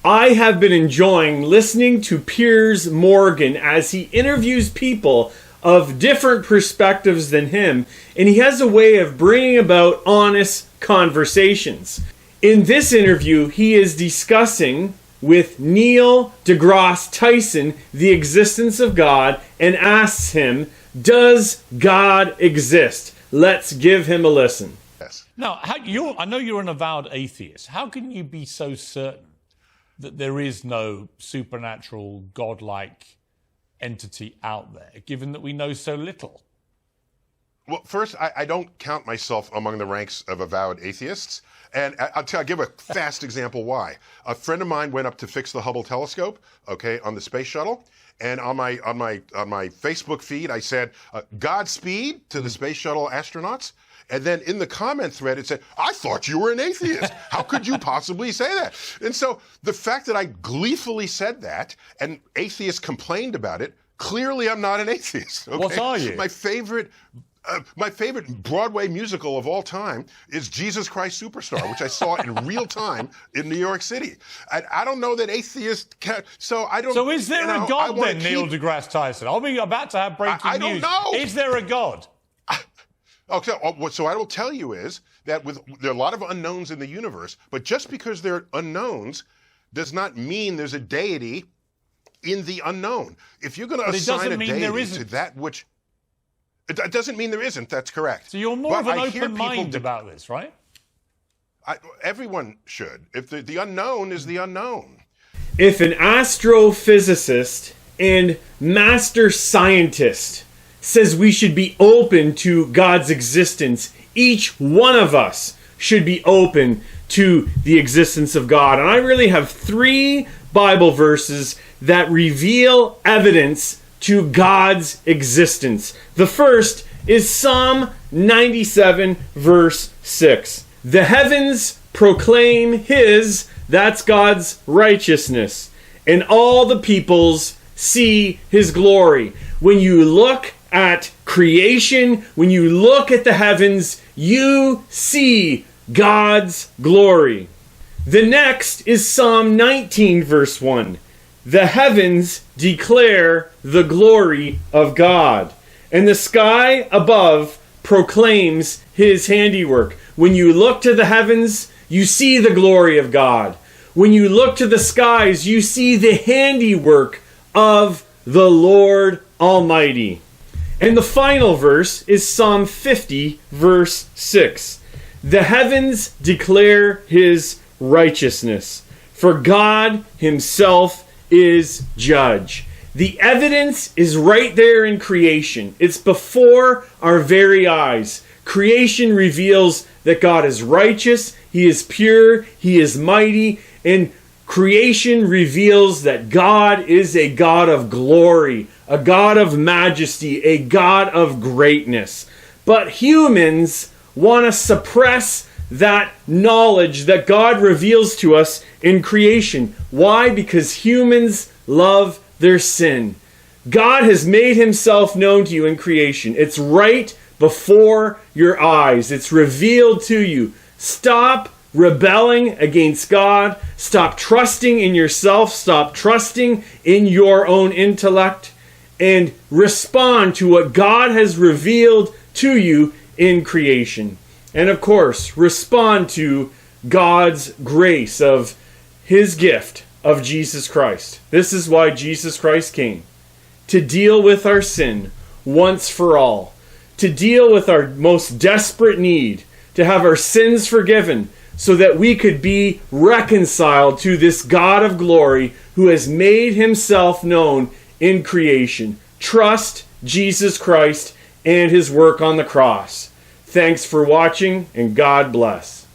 I have been enjoying listening to Piers Morgan as he interviews people of different perspectives than him, and he has a way of bringing about honest conversations. In this interview, he is discussing with Neil deGrasse Tyson the existence of God and asks him, does God exist? Let's give him a listen. Yes. Now, I know you're an avowed atheist. How can you be so certain that there is no supernatural, godlike entity out there, given that we know so little? Well, first, I don't count myself among the ranks of avowed atheists. And I'll give a fast example why. A friend of mine went up to fix the Hubble telescope, on the space shuttle. And on my Facebook feed, I said, Godspeed to the space shuttle astronauts. And then in the comment thread, it said, I thought you were an atheist. How could you possibly say that? And so the fact that I gleefully said that and atheists complained about it, clearly I'm not an atheist. Okay? What are you? My favorite Broadway musical of all time is Jesus Christ Superstar, which I saw in real time in New York City. I don't know that atheists can, so I don't. So is there a God then, Neil deGrasse Tyson? I'll be about to have breaking news. I don't know. Is there a God? Okay, so what I will tell you is that there are a lot of unknowns in the universe, but just because there are unknowns does not mean there's a deity in the unknown. If you're going to assign a deity to that which... It doesn't mean there isn't, that's correct. So you're more of an open mind about this, right? Everyone should. If the unknown is the unknown. If an astrophysicist and master scientist says we should be open to God's existence, each one of us should be open to the existence of God. And I really have 3 Bible verses that reveal evidence to God's existence. The first is Psalm 97, verse 6. The heavens proclaim His, that's God's righteousness, and all the peoples see His glory. When you look at creation, when you look at the heavens, you see God's glory. The next is Psalm 19, verse 1. The heavens declare the glory of God, and the sky above proclaims His handiwork. When you look to the heavens, you see the glory of God. When you look to the skies, you see the handiwork of the Lord Almighty. And the final verse is Psalm 50, verse 6. The heavens declare His righteousness, for God Himself is judge. The evidence is right there in creation. It's before our very eyes. Creation reveals that God is righteous, He is pure, He is mighty, and creation reveals that God is a God of glory, a God of majesty, a God of greatness. But humans want to suppress that knowledge that God reveals to us in creation. Why? Because humans love their sin. God has made Himself known to you in creation. It's right before your eyes. It's revealed to you. Stop rebelling against God. Stop trusting in yourself. Stop trusting in your own intellect. And respond to what God has revealed to you in creation. And of course, respond to God's grace of His gift of Jesus Christ. This is why Jesus Christ came. To deal with our sin once for all. To deal with our most desperate need. To have our sins forgiven so that we could be reconciled to this God of glory who has made Himself known in creation. Trust Jesus Christ and His work on the cross. Thanks for watching, and God bless.